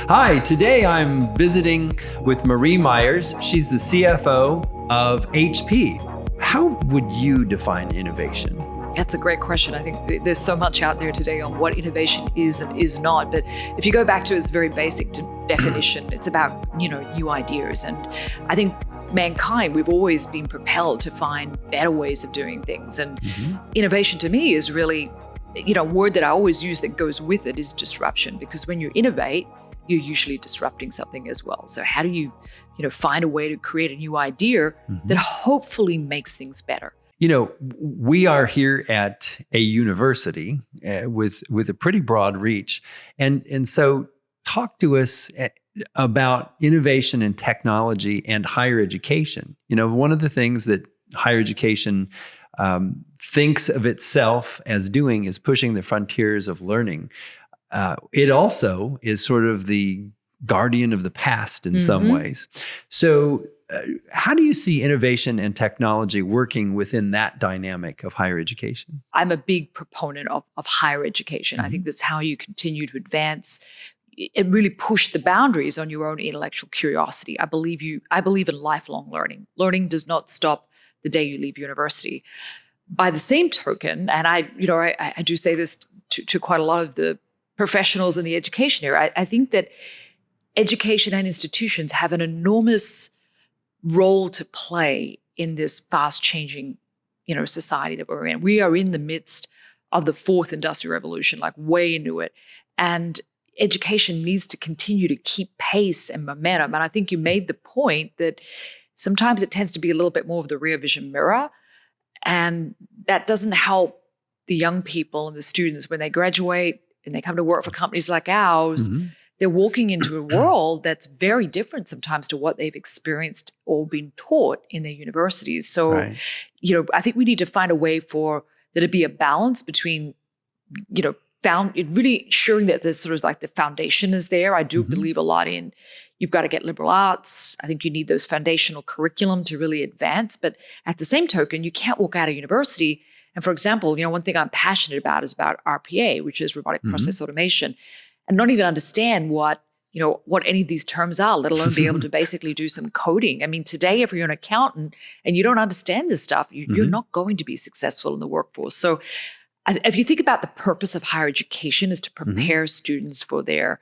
Hi, today I'm visiting with Marie Myers. She's the CFO of HP. How would you define innovation? That's a great question. I think there's so much out there today on what innovation is and is not. But if you go back to its very basic definition, it's about, new ideas. And I think mankind, we've always been propelled to find better ways of doing things. And innovation to me is really, a word that I always use that goes with it is disruption. Because when you innovate, you're usually disrupting something as well. So how do you, find a way to create a new idea that hopefully makes things better? We are here at a university with a pretty broad reach. And so talk to us about innovation and technology and higher education. One of the things that higher education thinks of itself as doing is pushing the frontiers of learning. It also is sort of the guardian of the past in some ways. So how do you see innovation and technology working within that dynamic of higher education? I'm a big proponent of higher education. I think that's how you continue to advance and really push the boundaries on your own intellectual curiosity. I believe in lifelong learning. Learning does not stop the day you leave university. By the same token, and I do say this to quite a lot of the professionals in the education area, I think that education and institutions have an enormous role to play in this fast-changing, society that we're in. We are in the midst of the fourth industrial revolution, like way into it. And education needs to continue to keep pace and momentum. And I think you made the point that sometimes it tends to be a little bit more of the rear vision mirror. And that doesn't help the young people and the students when they graduate and they come to work for companies like ours. They're walking into a world that's very different sometimes to what they've experienced or been taught in their universities. So, I think we need to find a way for there to be a balance between, really ensuring that there's sort of like the foundation is there. I do believe a lot in you've got to get liberal arts. I think you need those foundational curriculum to really advance. But at the same token, you can't walk out of university. And for example, one thing I'm passionate about is about RPA, which is robotic process automation, and not even understand what any of these terms are, let alone be able to basically do some coding. I mean, today, if you're an accountant and you don't understand this stuff, you're not going to be successful in the workforce. So if you think about the purpose of higher education is to prepare students for their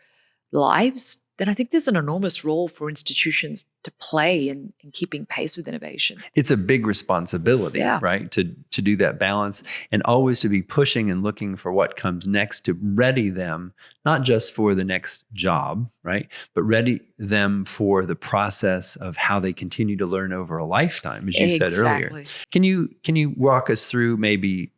lives, then I think there's an enormous role for institutions to play in keeping pace with innovation. It's a big responsibility, right? To do that balance and always to be pushing and looking for what comes next to ready them, not just for the next job, right? But ready them for the process of how they continue to learn over a lifetime, as you said earlier. Can you walk us through maybe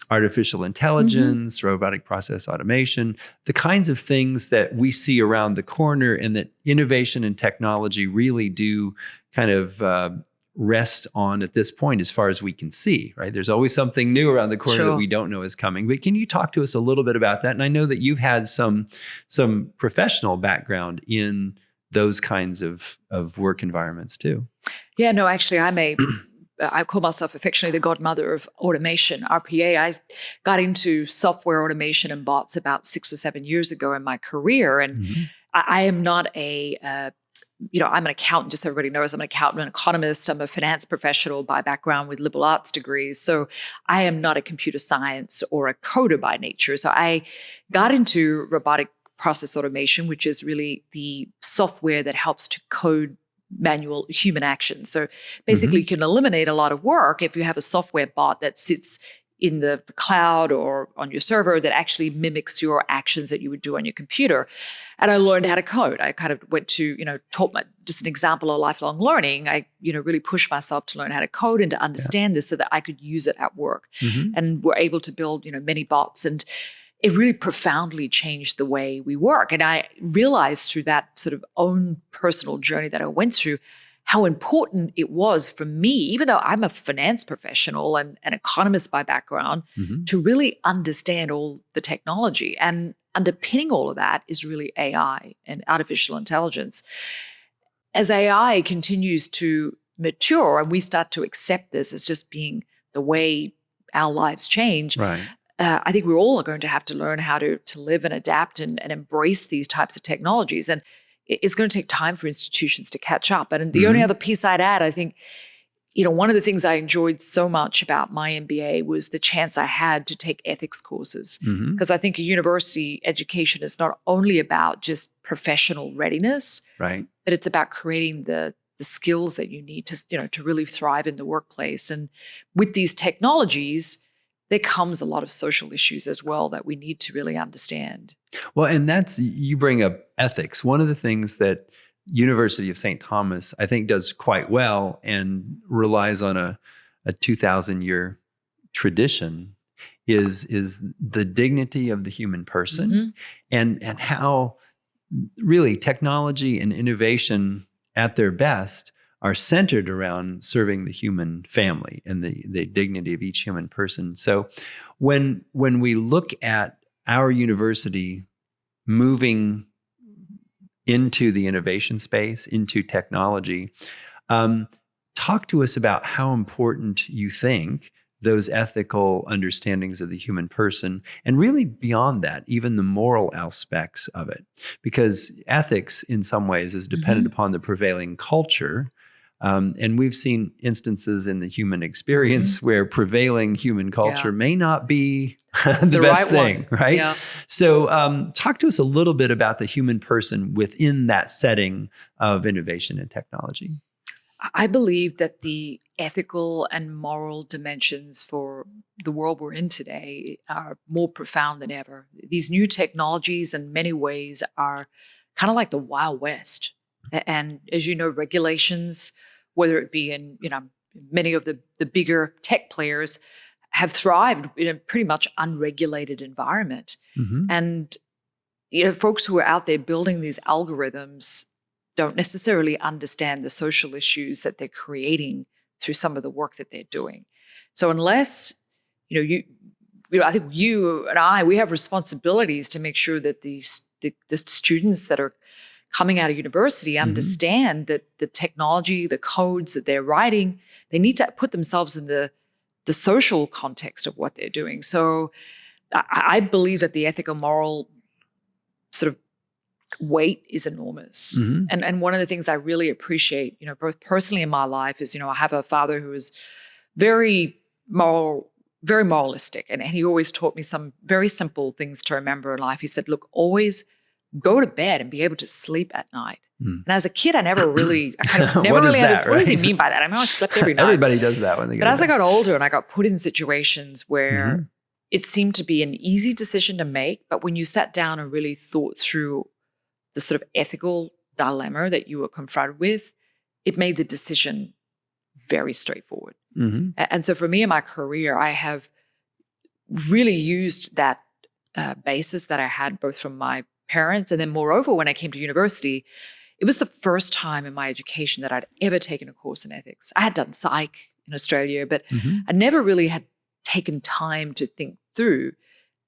artificial intelligence, robotic process automation, the kinds of things that we see around the corner and that innovation and technology really do kind of rest on at this point as far as we can see, right? There's always something new around the corner that we don't know is coming. But can you talk to us a little bit about that? And I know that you've had some professional background in those kinds of work environments too. Yeah, no, actually I call myself affectionately the godmother of automation, RPA. I got into software automation and bots about 6 or 7 years ago in my career. And I am not I'm an accountant, just so everybody knows. I'm an accountant, an economist. I'm a finance professional by background with liberal arts degrees. So I am not a computer science or a coder by nature. So I got into robotic process automation, which is really the software that helps to code manual human action. So basically you can eliminate a lot of work if you have a software bot that sits in the cloud or on your server that actually mimics your actions that you would do on your computer. And I learned how to code. I kind of went to, just an example of lifelong learning. I, really pushed myself to learn how to code and to understand this so that I could use it at work. And we're able to build, many bots. And it really profoundly changed the way we work. And I realized through that sort of own personal journey that I went through how important it was for me, even though I'm a finance professional and an economist by background, to really understand all the technology. And underpinning all of that is really AI and artificial intelligence. As AI continues to mature and we start to accept this as just being the way our lives change, I think we're all going to have to learn how to live and adapt and embrace these types of technologies. And it's going to take time for institutions to catch up. And the only other piece I'd add, I think, one of the things I enjoyed so much about my MBA was the chance I had to take ethics courses. Because I think a university education is not only about just professional readiness, right, but it's about creating the skills that you need to really thrive in the workplace. And with these technologies, there comes a lot of social issues as well that we need to really understand. Well, and you bring up ethics. One of the things that University of St. Thomas, I think, does quite well and relies on a 2,000-year tradition is the dignity of the human person, and how really technology and innovation at their best are centered around serving the human family and the dignity of each human person. So when we look at our university moving into the innovation space, into technology, talk to us about how important you think those ethical understandings of the human person, and really beyond that, even the moral aspects of it. Because ethics, in some ways, is dependent upon the prevailing culture. And we've seen instances in the human experience where prevailing human culture may not be the best thing, right? Yeah. So talk to us a little bit about the human person within that setting of innovation and technology. I believe that the ethical and moral dimensions for the world we're in today are more profound than ever. These new technologies in many ways are kind of like the Wild West. And as you know, regulations, whether it be in, many of the bigger tech players have thrived in a pretty much unregulated environment. And, folks who are out there building these algorithms don't necessarily understand the social issues that they're creating through some of the work that they're doing. So unless, I think you and I, we have responsibilities to make sure that the students that are coming out of university understand that the technology, the codes that they're writing, they need to put themselves in the social context of what they're doing. So I believe that the ethical, moral sort of weight is enormous. And one of the things I really appreciate, both personally in my life is, I have a father who is very moralistic. And he always taught me some very simple things to remember in life. He said, look, always go to bed and be able to sleep at night. And as a kid, I never really understood. What does he mean by that? I mean, I slept every night. Everybody does that when they get But as I got older and I got put in situations where it seemed to be an easy decision to make, but when you sat down and really thought through the sort of ethical dilemma that you were confronted with, it made the decision very straightforward. And so for me in my career, I have really used that basis that I had both from my parents, and then moreover, when I came to university, it was the first time in my education that I'd ever taken a course in ethics. I had done psych in Australia, but I never really had taken time to think through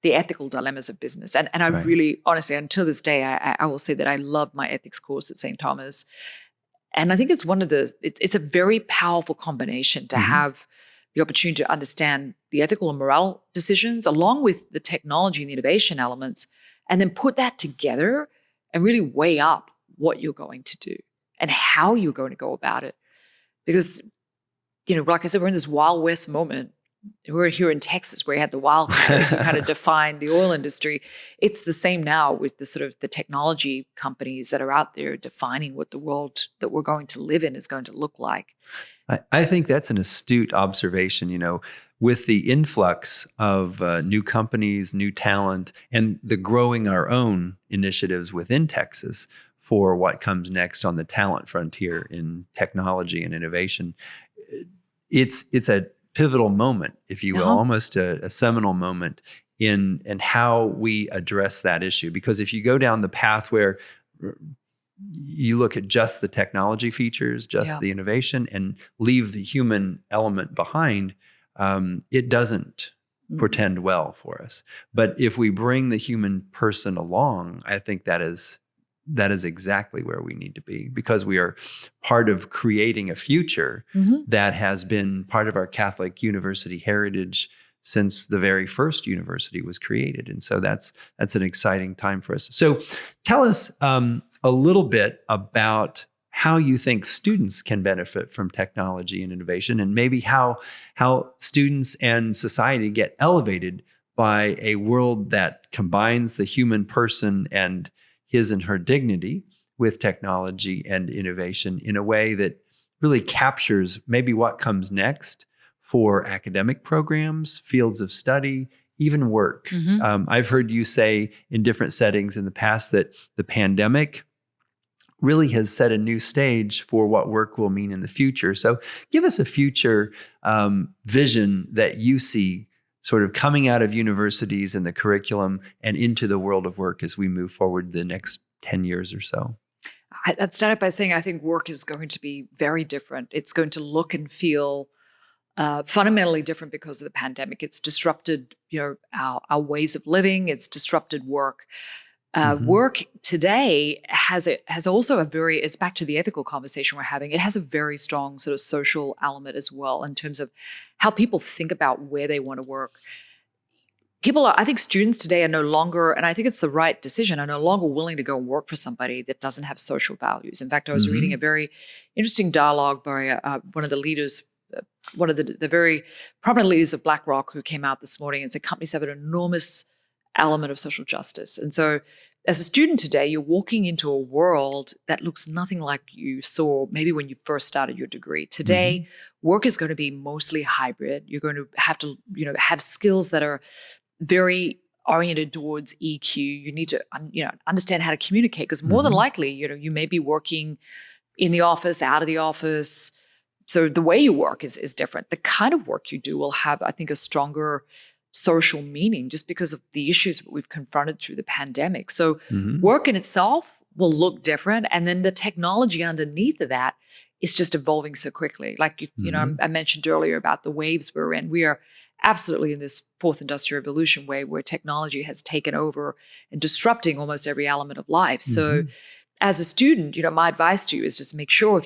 the ethical dilemmas of business. And I really, honestly, until this day, I will say that I love my ethics course at St. Thomas. And I think it's it's a very powerful combination to have the opportunity to understand the ethical and moral decisions along with the technology and the innovation elements, and then put that together and really weigh up what you're going to do and how you're going to go about it. Because, like I said, we're in this Wild West moment. We're here in Texas where you had the wildfires who kind of defined the oil industry. It's the same now with the sort of the technology companies that are out there defining what the world that we're going to live in is going to look like. I think that's an astute observation, with the influx of new companies, new talent, and the growing our own initiatives within Texas for what comes next on the talent frontier in technology and innovation. It's a pivotal moment, if you will, almost a seminal moment in how we address that issue. Because if you go down the path where you look at just the technology features, just the innovation, and leave the human element behind, it doesn't portend well for us. But if we bring the human person along, I think that is exactly where we need to be, because we are part of creating a future that has been part of our Catholic university heritage since the very first university was created. And so that's an exciting time for us. So tell us a little bit about how you think students can benefit from technology and innovation, and maybe how students and society get elevated by a world that combines the human person and his and her dignity with technology and innovation in a way that really captures maybe what comes next for academic programs, fields of study, even work. I've heard you say in different settings in the past that the pandemic really has set a new stage for what work will mean in the future. So give us a future vision that you see sort of coming out of universities and the curriculum and into the world of work as we move forward the next 10 years or so. I'd start out by saying I think work is going to be very different. It's going to look and feel fundamentally different because of the pandemic. It's disrupted, our ways of living. It's disrupted work. Work today has also it's back to the ethical conversation we're having. It has a very strong sort of social element as well in terms of how people think about where they want to work. I think students today are no longer, and I think it's the right decision, are no longer willing to go and work for somebody that doesn't have social values. In fact, I was reading a very interesting dialogue by one of the leaders, one of the very prominent leaders of BlackRock, who came out this morning and said companies have an enormous element of social justice. And so as a student today, you're walking into a world that looks nothing like you saw maybe when you first started your degree. Today, work is going to be mostly hybrid. You're going to have have skills that are very oriented towards EQ. You need to understand how to communicate, because more than likely, you may be working in the office, out of the office. So the way you work is different. The kind of work you do will have, I think, a stronger social meaning just because of the issues that we've confronted through the pandemic. So work in itself will look different. And then the technology underneath of that is just evolving so quickly. Like, I mentioned earlier about the waves we're in. We are absolutely in this fourth industrial revolution wave where technology has taken over and disrupting almost every element of life. So as a student, my advice to you is just make sure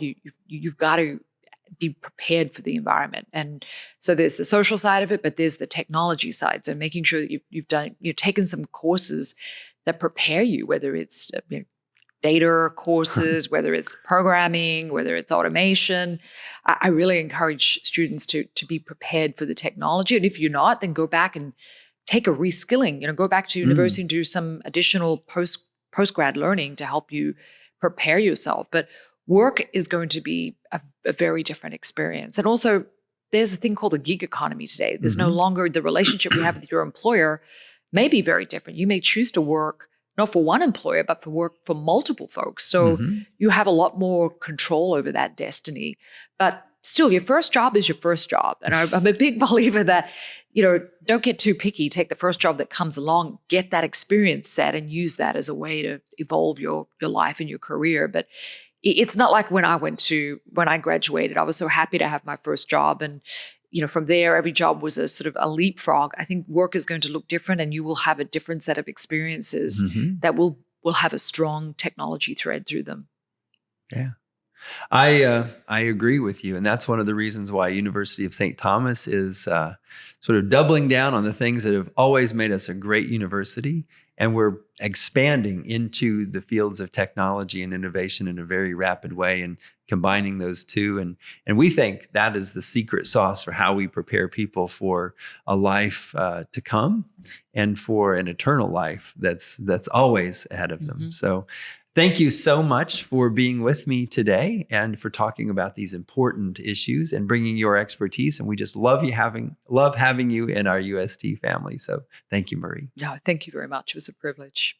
you've got to be prepared for the environment. And so there's the social side of it, but there's the technology side. So making sure that you've taken some courses that prepare you, whether it's data courses, whether it's programming, whether it's automation. I really encourage students to be prepared for the technology. And if you're not, then go back and take a reskilling, go back to university and do some additional post-grad learning to help you prepare yourself. But work is going to be a very different experience. And also, there's a thing called the gig economy today. There's no longer the relationship you have with your employer may be very different. You may choose to work not for one employer, but work for multiple folks. So you have a lot more control over that destiny. But still, your first job is your first job. And I'm a big believer that, don't get too picky. Take the first job that comes along, get that experience set, and use that as a way to evolve your life and your career. But it's not like when I graduated, I was so happy to have my first job. And, from there, every job was a sort of a leapfrog. I think work is going to look different, and you will have a different set of experiences that will have a strong technology thread through them. Yeah. I agree with you. And that's one of the reasons why University of St. Thomas is sort of doubling down on the things that have always made us a great university. And we're expanding into the fields of technology and innovation in a very rapid way and combining those two. And we think that is the secret sauce for how we prepare people for a life to come and for an eternal life that's always ahead of them. So thank you so much for being with me today and for talking about these important issues and bringing your expertise. And we just love having you in our UST family. So thank you, Marie. No, thank you very much. It was a privilege.